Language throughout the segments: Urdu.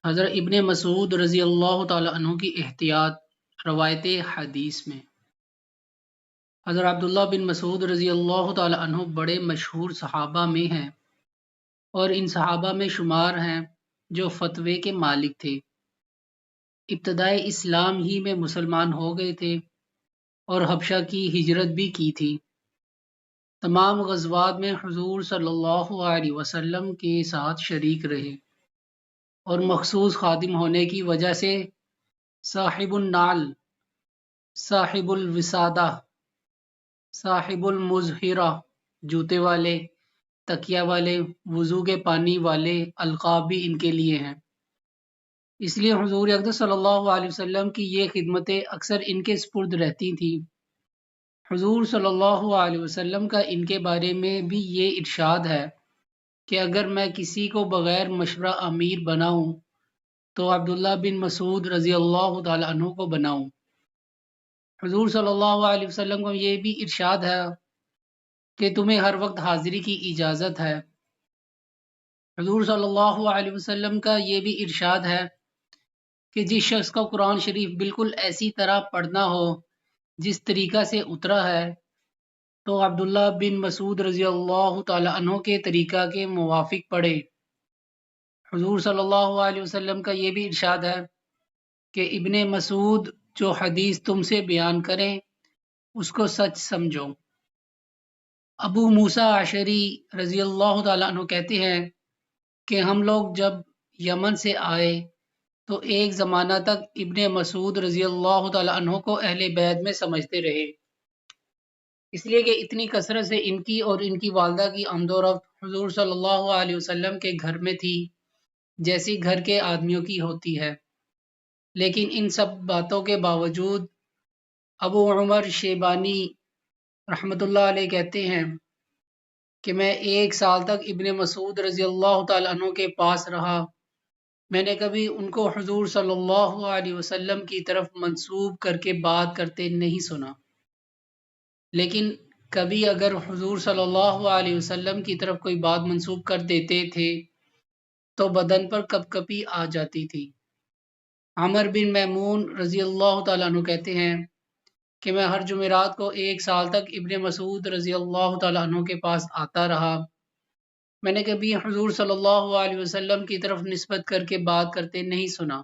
حضرت ابن مسعود رضی اللہ تعالی عنہ کی احتیاط روایت حدیث میں حضرت عبداللہ بن مسعود رضی اللہ تعالی عنہ بڑے مشہور صحابہ میں ہیں اور ان صحابہ میں شمار ہیں جو فتوے کے مالک تھے۔ ابتدائے اسلام ہی میں مسلمان ہو گئے تھے اور حبشہ کی ہجرت بھی کی تھی۔ تمام غزوات میں حضور صلی اللہ علیہ وسلم کے ساتھ شریک رہے اور مخصوص خادم ہونے کی وجہ سے صاحب النعل، صاحب الوسادہ، صاحب المظہرہ، جوتے والے، تکیہ والے، وضو کے پانی والے القاب بھی ان کے لیے ہیں۔ اس لیے حضور اقدس صلی اللہ علیہ وسلم کی یہ خدمتیں اکثر ان کے سپرد رہتی تھیں۔ حضور صلی اللہ علیہ وسلم کا ان کے بارے میں بھی یہ ارشاد ہے کہ اگر میں کسی کو بغیر مشورہ امیر بناؤں تو عبداللہ بن مسعود رضی اللہ تعالی عنہ کو بناؤں۔ حضور صلی اللہ علیہ وسلم کو یہ بھی ارشاد ہے کہ تمہیں ہر وقت حاضری کی اجازت ہے۔ حضور صلی اللہ علیہ وسلم کا یہ بھی ارشاد ہے کہ جس شخص کا قرآن شریف بالکل ایسی طرح پڑھنا ہو جس طریقہ سے اترا ہے تو عبداللہ بن مسعود رضی اللہ تعالی عنہ کے طریقہ کے موافق پڑھے۔ حضور صلی اللہ علیہ وسلم کا یہ بھی ارشاد ہے کہ ابن مسعود جو حدیث تم سے بیان کریں اس کو سچ سمجھو۔ ابو موسیٰ اشعری رضی اللہ تعالیٰ عنہ کہتے ہیں کہ ہم لوگ جب یمن سے آئے تو ایک زمانہ تک ابن مسعود رضی اللہ تعالیٰ عنہ کو اہل بیت میں سمجھتے رہے، اس لیے کہ اتنی کثرت سے ان کی اور ان کی والدہ کی آمد و رفت حضور صلی اللہ علیہ وسلم کے گھر میں تھی جیسی گھر کے آدمیوں کی ہوتی ہے۔ لیکن ان سب باتوں کے باوجود ابو عمر شیبانی رحمۃ اللہ علیہ کہتے ہیں کہ میں 1 سال تک ابن مسعود رضی اللہ تعالیٰ عنہ کے پاس رہا، میں نے کبھی ان کو حضور صلی اللہ علیہ وسلم کی طرف منسوب کر کے بات کرتے نہیں سنا، لیکن کبھی اگر حضور صلی اللہ علیہ وسلم کی طرف کوئی بات منسوب کر دیتے تھے تو بدن پر کپکپی آ جاتی تھی۔ عمر بن میمون رضی اللہ تعالیٰ عنہ کہتے ہیں کہ میں ہر جمعرات کو 1 سال تک ابن مسعود رضی اللہ تعالیٰ عنہ کے پاس آتا رہا، میں نے کبھی حضور صلی اللہ علیہ وسلم کی طرف نسبت کر کے بات کرتے نہیں سنا۔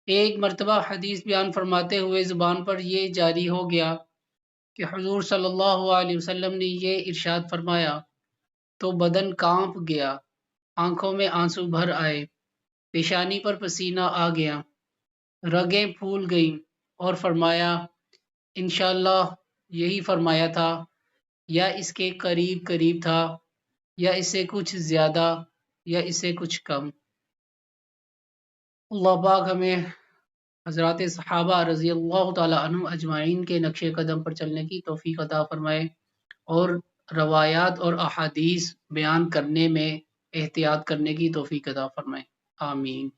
ایک مرتبہ حدیث بیان فرماتے ہوئے زبان پر یہ جاری ہو گیا کہ حضور صلی اللہ علیہ وسلم نے یہ ارشاد فرمایا تو بدن کانپ گیا، آنکھوں میں آنسو بھر آئے، پیشانی پر پسینہ آ گیا، رگیں پھول گئیں اور فرمایا انشاءاللہ یہی فرمایا تھا یا اس کے قریب قریب تھا یا اس سے کچھ زیادہ یا اس سے کچھ کم۔ اللہ پاک ہمیں حضرات صحابہ رضی اللہ تعالی عنہ اجمعین کے نقش قدم پر چلنے کی توفیق عطا فرمائے اور روایات اور احادیث بیان کرنے میں احتیاط کرنے کی توفیق عطا فرمائے، آمین۔